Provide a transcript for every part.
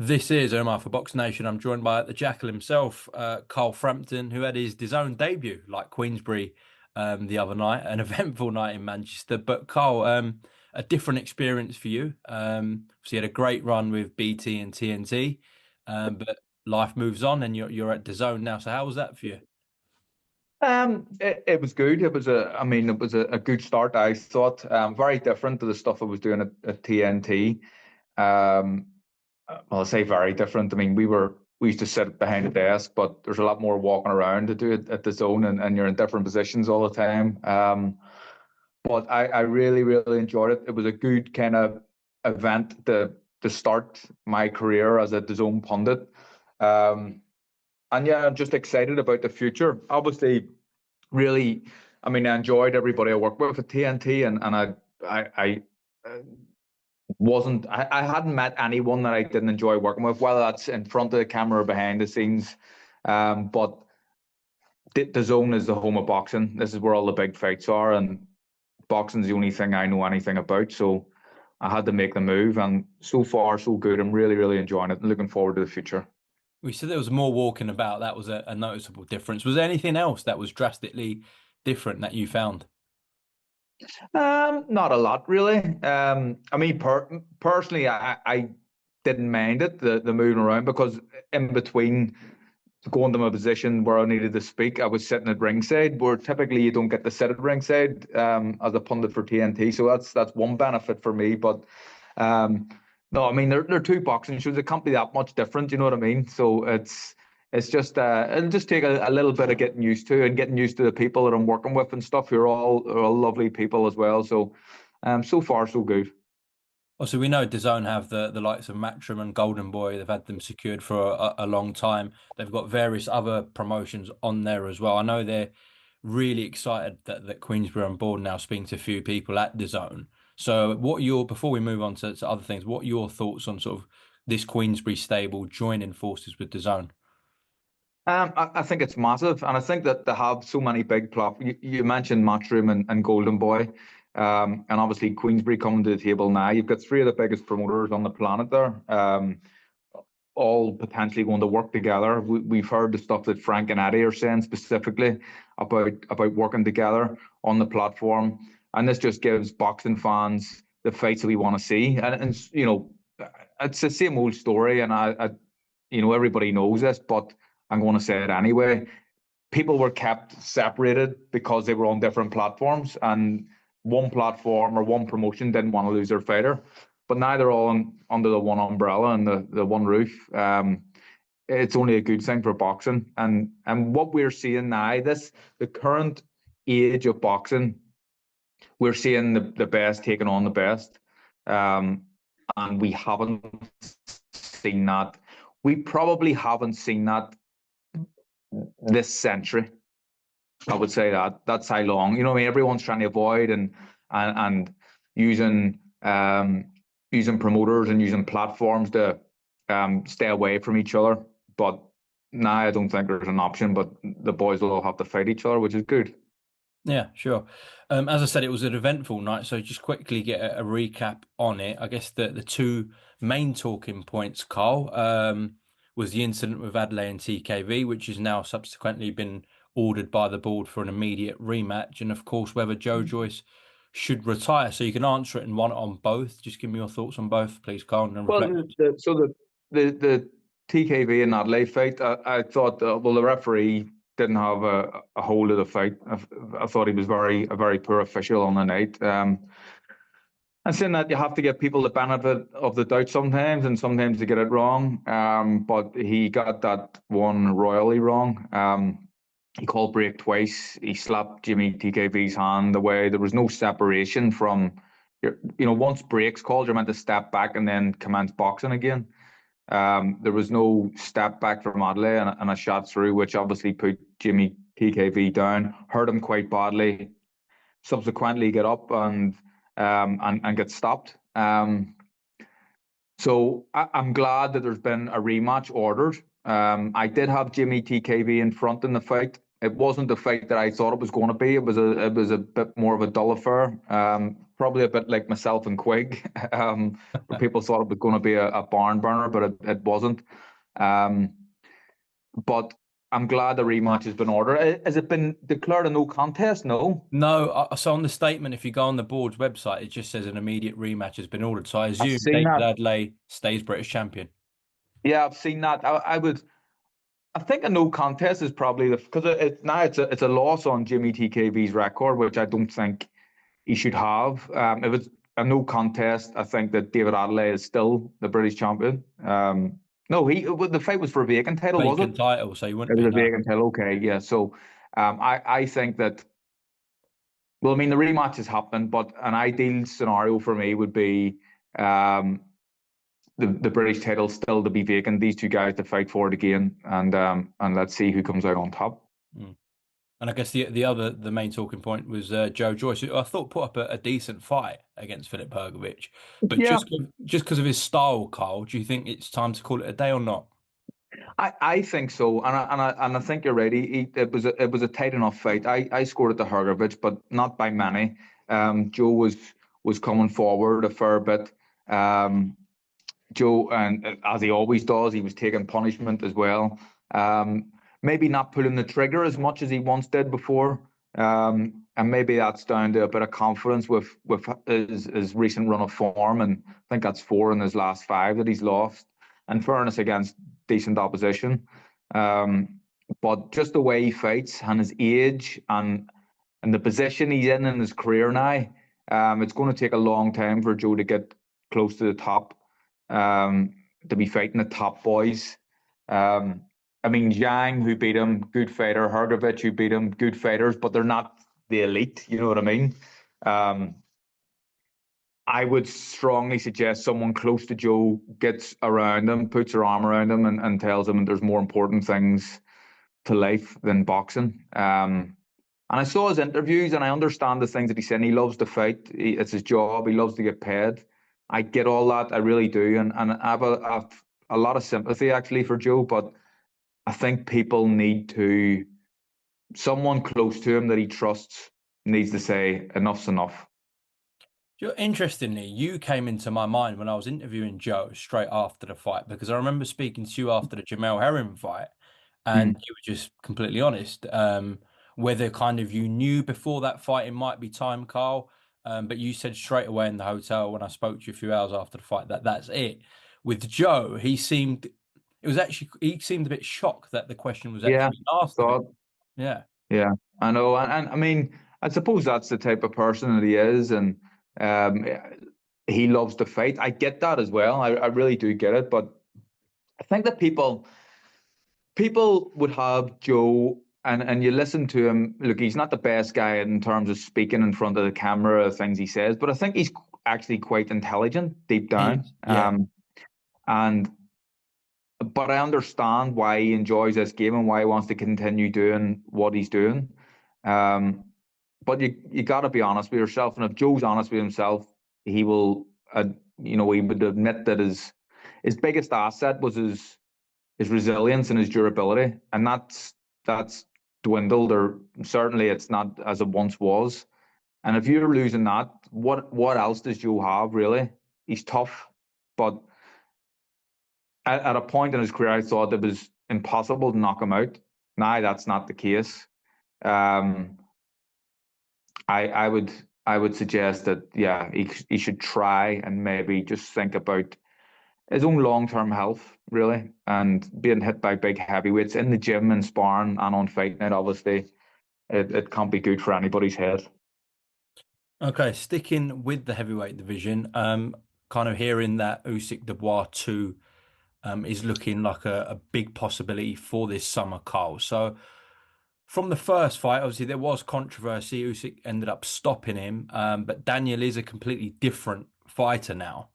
This is Umar for BoxNation. I'm joined by the Jackal himself, Carl Frampton, who had his DAZN debut, like Queensbury, the other night, an eventful night in Manchester. But Carl, a different experience for you. So you had a great run with BT and TNT, but life moves on, and you're at DAZN now. So how was that for you? It was good. It was a good start. I thought very different to the stuff I was doing at TNT. Um, well, I say very different. I mean, we used to sit behind a desk, but there's a lot more walking around to do it at the zone, and you're in different positions all the time. But I really, really enjoyed it. It was a good kind of event to start my career as a DAZN pundit. And yeah, I'm just excited about the future. Obviously, really, I enjoyed everybody I worked with at TNT, and I uh, I hadn't met anyone that I didn't enjoy working with, whether that's in front of the camera or behind the scenes. But the zone is the home of boxing. This is where all the big fights are, and boxing's the only thing I know anything about. So I had to make the move, and so far so good. I'm really, really enjoying it and looking forward to the future. We said there was more walking about. That was a noticeable difference. Was there anything else that was drastically different that you found? Not a lot really. Personally, I didn't mind it, the moving around, because in between going to my position where I needed to speak, I was sitting at ringside, where typically you don't get to sit at ringside as a pundit for TNT. So that's one benefit for me. But no, I mean they're two boxing shows. It can't be that much different. You know what I mean? So it's just it'll just take a little bit of getting used to, and getting used to the people that I'm working with and stuff. You're all lovely people as well. So so far so good. Also, we know DAZN have the likes of Matchroom and Golden Boy. They've had them secured for a long time. They've got various other promotions on there as well. I know they're really excited that Queensbury are on board now, speaking to a few people at DAZN. So, before we move on to other things, what are your thoughts on sort of this Queensbury stable joining forces with DAZN? I think it's massive, and I think that they have so many big platforms. You mentioned Matchroom and Golden Boy, and obviously Queensbury coming to the table now. You've got three of the biggest promoters on the planet there, all potentially going to work together. We've heard the stuff that Frank and Eddie are saying specifically about working together on the platform, and this just gives boxing fans the fights that we want to see. And it's the same old story, and everybody knows this, but I'm going to say it anyway. People were kept separated because they were on different platforms, and one platform or one promotion didn't want to lose their fighter. But now they're all under the one umbrella and the one roof. It's only a good thing for boxing. And what we're seeing now, the current age of boxing, we're seeing the best taking on the best. And we haven't seen that. We probably haven't seen that this century. I would say that's how long. You know what I mean? Everyone's trying to avoid and using using promoters and using platforms to stay away from each other. But now I don't think there's an option. But the boys will all have to fight each other, which is good. Yeah, sure. As I said, it was an eventful night, so just quickly get a recap on it. I guess the two main talking points, Carl, was the incident with Adeleye-TKV, which has now subsequently been ordered by the board for an immediate rematch, and of course whether Joe Joyce should retire. So you can answer it in one on both. Just give me your thoughts on both, please, Carl, and Well, reflect. the TKV and Adelaide fight, I thought well, the referee didn't have a hold of the fight. I thought he was a very poor official on the night. And saying that you have to give people the benefit of the doubt sometimes, and sometimes they get it wrong. But he got that one royally wrong. He called break twice. He slapped Jimmy TKV's hand away. There was no separation from, once break's called, you're meant to step back and then commence boxing again. There was no step back from Adelaide and a shot through, which obviously put Jimmy TKV down, hurt him quite badly. Subsequently, get up and get stopped. So I'm glad that there's been a rematch ordered. I did have Jimmy TKV in front in the fight. It wasn't the fight that I thought it was going to be. It was a bit more of a dull affair probably a bit like myself and Quig, where people thought it was going to be a barn burner, but it wasn't. Um, but I'm glad the rematch has been ordered. Has it been declared a no contest? No. No, so on the statement, if you go on the board's website, it just says an immediate rematch has been ordered. So I I've assume seen David that. Adelaide stays British champion. Yeah, I've seen that. I think a no contest is probably because now it's a loss on Jimmy TKV's record, which I don't think he should have. If it's a no contest, I think that David Adelaide is still the British champion. No, the fight was for a vacant title, was it? Vacant title, so you wouldn't It was be, a no. vacant title. Okay, yeah. So, I think that. Well, I mean, the rematch is happening, but an ideal scenario for me would be um, the British title still to be vacant. These two guys to fight for it again, and let's see who comes out on top. Mm. And I guess the main talking point was Joe Joyce, who I thought put up a decent fight against Filip Hrgovic, but Yeah, just because of his style, Carl, do you think it's time to call it a day or not? I think so, and I think you're right. It was a tight enough fight. I scored it to Hrgovic, but not by many. Joe was coming forward a fair bit. Joe, and as he always does, he was taking punishment as well. Maybe not pulling the trigger as much as he once did before. And maybe that's down to a bit of confidence with his recent run of form. And I think that's 4 in his last 5 that he's lost. And fairness against decent opposition. But just the way he fights and his age and the position he's in his career now, it's going to take a long time for Joe to get close to the top, to be fighting the top boys. I mean, Zhang, who beat him, good fighter. Hrgovic, who beat him, good fighters, but they're not the elite. You know what I mean? Um, I would strongly suggest someone close to Joe gets around him, puts their arm around him, and tells him there's more important things to life than boxing. And I saw his interviews, and I understand the things that he's saying. He loves to fight. It's his job. He loves to get paid. I get all that. I really do, and I have a lot of sympathy actually for Joe. But I think people need to someone close to him that he trusts needs to say enough's enough. Interestingly, you came into my mind when I was interviewing Joe straight after the fight because I remember speaking to you after the Jamel Herring fight, and Mm. you were just completely honest. Whether kind of you knew before that fight it might be time, Carl, but you said straight away in the hotel when I spoke to you a few hours after the fight that that's it. With Joe, he seemed a bit shocked that the question was Yeah, actually asked of him. thought. Yeah. Yeah, I know, and I mean, I suppose that's the type of person that he is, and um, he loves to fight. I get that as well. I really do get it, but I think that people would have Joe, and you listen to him. Look, he's not the best guy in terms of speaking in front of the camera, things he says, but I think he's actually quite intelligent deep He down. is. Yeah. And but I understand why he enjoys this game and why he wants to continue doing what he's doing. Um, but you got to be honest with yourself, and if Joe's honest with himself, he will, he would admit that his biggest asset was his resilience and his durability, and that's dwindled, or certainly it's not as it once was. And if you're losing that, what else does Joe have really? He's tough, but at a point in his career, I thought it was impossible to knock him out. Now that's not the case. Um, I would suggest that yeah, he should try and maybe just think about his own long-term health really, and being hit by big heavyweights in the gym and sparring and on fight night. Obviously, it can't be good for anybody's head. Okay, sticking with the heavyweight division, kind of hearing that Usyk Dubois 2 is looking like a big possibility for this summer, Carl. So from the first fight, obviously there was controversy. Usyk ended up stopping him, but Daniel is a completely different fighter now.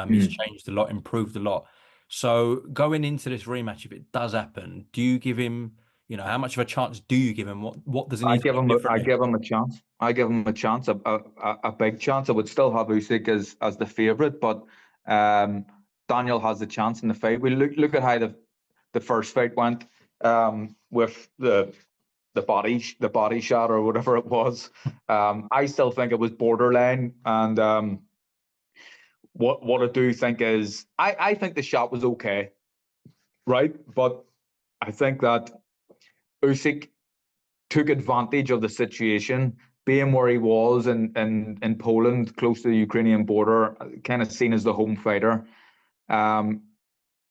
He's Mm. changed a lot, improved a lot. So going into this rematch, if it does happen, do you give him, how much of a chance do you give him? What does he need to do I differently? give him a chance. I give him a chance, a big chance. I would still have Usyk as the favourite, but um, Daniel has the chance in the fight. We look at how the first fight went with the the body shot or whatever it was. I still think it was borderline, and what I do think is I think the shot was okay, right? But I think that Usyk took advantage of the situation, being where he was in Poland, close to the Ukrainian border, kind of seen as the home fighter. Um,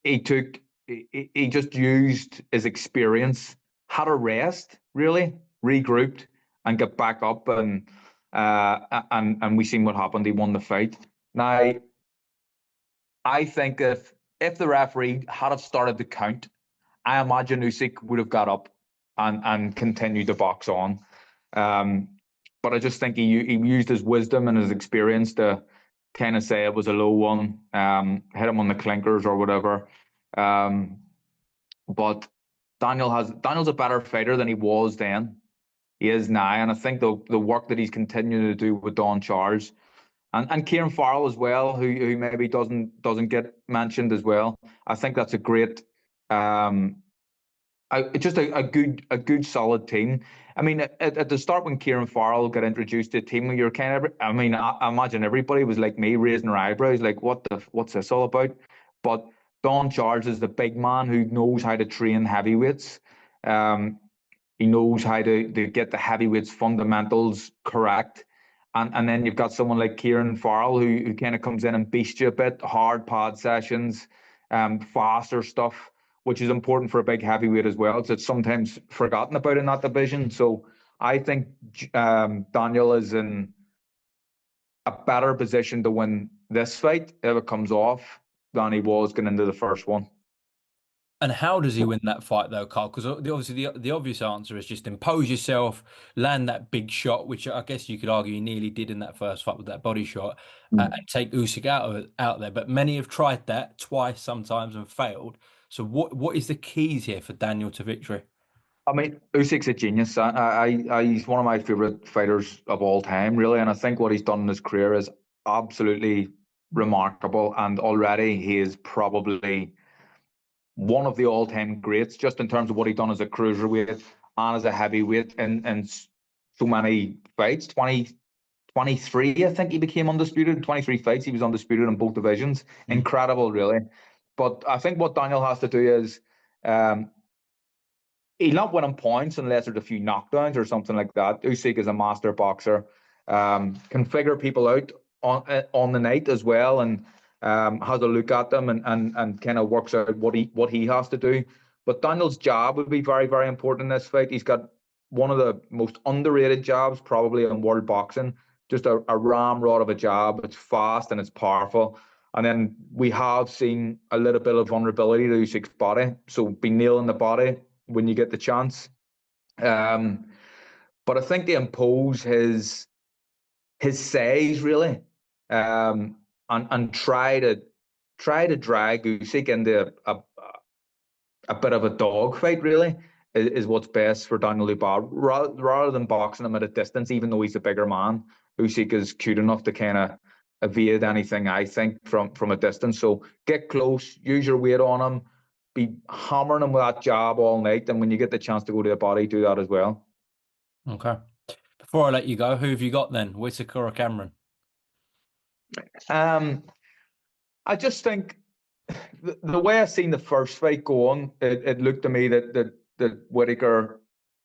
he just used his experience, had a rest, really, regrouped, and got back up, and we seen what happened. He won the fight. Now, I think if the referee had have started the count, I imagine Usyk would have got up and continued to box on. But I just think he used his wisdom and his experience to kind of say it was a low one, hit him on the clinkers or whatever. But Daniel's a better fighter than he was then. He is now, and I think the work that he's continuing to do with Don Charles and Kieran Farrell as well, who maybe doesn't get mentioned as well. I think that's a great, just a good solid team. I mean, at the start when Kieran Farrell got introduced to the team, you're kind of, I mean, I imagine everybody was like me, raising their eyebrows, like, what's this all about? But Don Charles is the big man who knows how to train heavyweights. He knows how to get the heavyweights fundamentals correct. And then you've got someone like Kieran Farrell who kind of comes in and beasts you a bit, hard pad sessions, faster stuff, which is important for a big heavyweight as well. It's sometimes forgotten about in that division. So I think Daniel is in a better position to win this fight if it comes off than he was going into the first one. And how does he win that fight, though, Carl? Because obviously the obvious answer is just impose yourself, land that big shot, which I guess you could argue he nearly did in that first fight with that body shot, and take Usyk out there. But many have tried that twice, sometimes, and failed. So what is the keys here for Daniel to victory? I mean, Usyk's a genius. He's one of my favorite fighters of all time, really. And I think what he's done in his career is absolutely remarkable. And already he is probably one of the all-time greats, just in terms of what he's done as a cruiserweight and as a heavyweight in so many fights. 23, I think he became undisputed. 23 fights, he was undisputed in both divisions. Incredible, really. But I think what Daniel has to do is he'll not win on points unless there's a few knockdowns or something like that. Usyk is a master boxer, can figure people out on the night as well, and has a look at them and kind of works out what he has to do. But Daniel's jab would be very, very important in this fight. He's got one of the most underrated jabs probably in world boxing. Just a ramrod of a jab. It's fast and it's powerful. And then we have seen a little bit of vulnerability to Usyk's body. So be nailing the body when you get the chance. But I think they impose his size really, and try to drag Usyk into a bit of a dogfight really is what's best for Daniel Dubois rather than boxing him at a distance, even though he's a bigger man. Usyk is cute enough to kind of evade anything, I think, from a distance. So get close, use your weight on him, be hammering him with that jab all night, and when you get the chance to go to the body, do that as well. Okay. Before I let you go, who have you got then, Whittaker or Cameron? I just think the way I seen the first fight go on, it looked to me that Whittaker,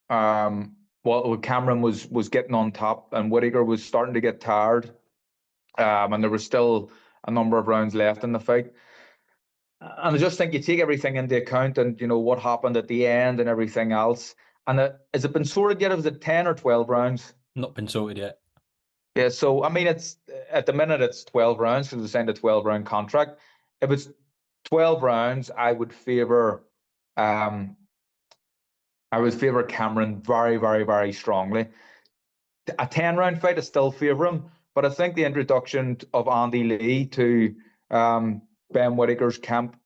Cameron was getting on top, and Whittaker was starting to get tired, and there was still a number of rounds left in the fight. And I just think you take everything into account, and you know what happened at the end and everything else. And has it been sorted yet? Was it 10 or 12 rounds? Not been sorted yet. Yeah, so I mean, it's at the minute it's 12 rounds because they signed a 12-round contract. If it's 12 rounds, I would favor Cameron very, very, very strongly. A 10-round fight, I still favor him, but I think the introduction of Andy Lee to Ben Whittaker's camp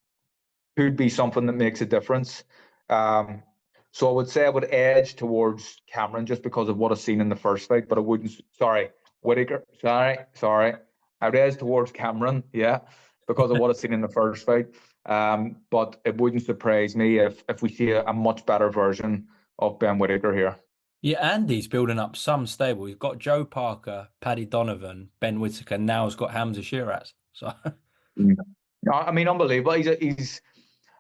could be something that makes a difference. So I would say I would edge towards Cameron just because of what I've seen in the first fight, but I wouldn't. Sorry, Whittaker. Sorry. I would edge towards Cameron, yeah, because of what I've seen in the first fight. But it wouldn't surprise me if we see a much better version of Ben Whittaker here. Yeah, Andy's building up some stable. He's got Joe Parker, Paddy Donovan, Ben Whittaker. Now he's got Hamza Shiraz. So Mm. I mean, unbelievable. He's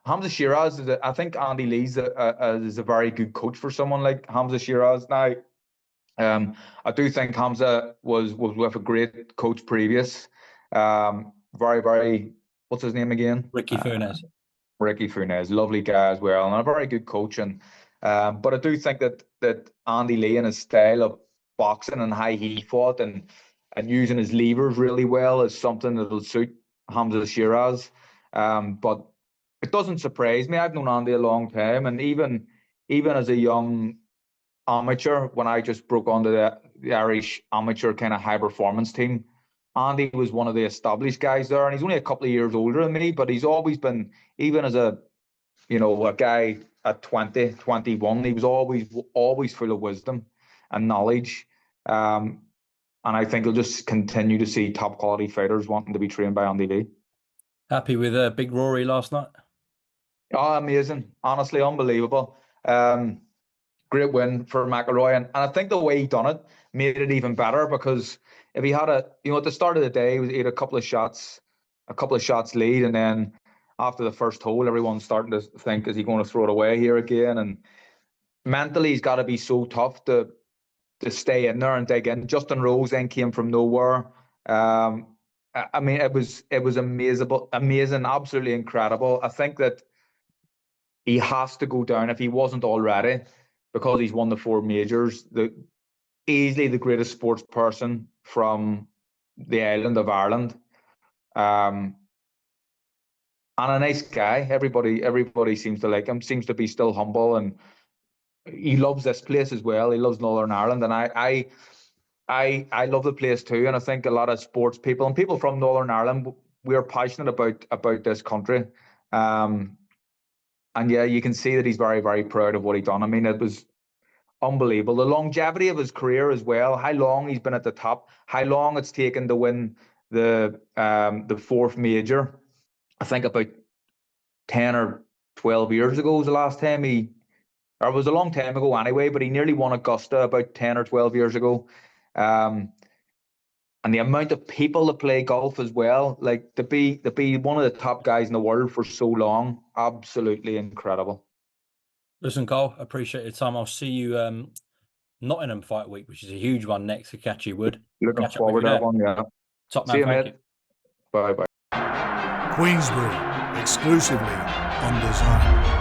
Hamza Shiraz. I think Andy Lee's is a very good coach for someone like Hamza Shiraz. Now, I do think Hamza was with a great coach previous. Very, very. What's his name again? Ricky Funes. Ricky Funes, lovely guy as well, and a very good coach. And but I do think that Andy Lee and his style of boxing and how he fought and using his levers really well is something that'll suit Hamza Shiraz. But it doesn't surprise me. I've known Andy a long time, and even as a young amateur, when I just broke onto the Irish amateur kind of high performance team, Andy was one of the established guys there, and he's only a couple of years older than me, but he's always been, even as a a guy at 20, 21, he was always full of wisdom and knowledge. And I think he'll just continue to see top quality fighters wanting to be trained by Andy Lee. Happy with Big Rory last night? Oh, amazing. Honestly, unbelievable. Great win for McIlroy. And I think the way he done it made it even better, because if he had at the start of the day, he had a couple of shots lead. And then after the first hole, everyone's starting to think, is he going to throw it away here again? And mentally, he's got to be so tough to stay in there and dig in. Justin Rose then came from nowhere. I mean, it was amazing, absolutely incredible. I think that he has to go down, if he wasn't already, because he's won the 4 majors, easily the greatest sports person from the island of Ireland. And a nice guy. Everybody seems to like him, seems to be still humble, and he loves this place as well. He loves Northern Ireland, and I love the place too. And I think a lot of sports people and people from Northern Ireland, we are passionate about this country. And yeah, you can see that he's very, very proud of what he done. I mean, it was unbelievable. The longevity of his career as well, how long he's been at the top, how long it's taken to win the 4th major. I think about 10 or 12 years ago was the last time or it was a long time ago anyway, but he nearly won Augusta about 10 or 12 years ago. And the amount of people that play golf as well, like to be one of the top guys in the world for so long, absolutely incredible. Listen, Cole, appreciate your time. I'll see you Nottingham Fight Week, which is a huge one next to Catchy Wood. Looking forward to that one, yeah. Top man, see you, thank mate. you. Bye bye. Queensbury, exclusively on DAZN.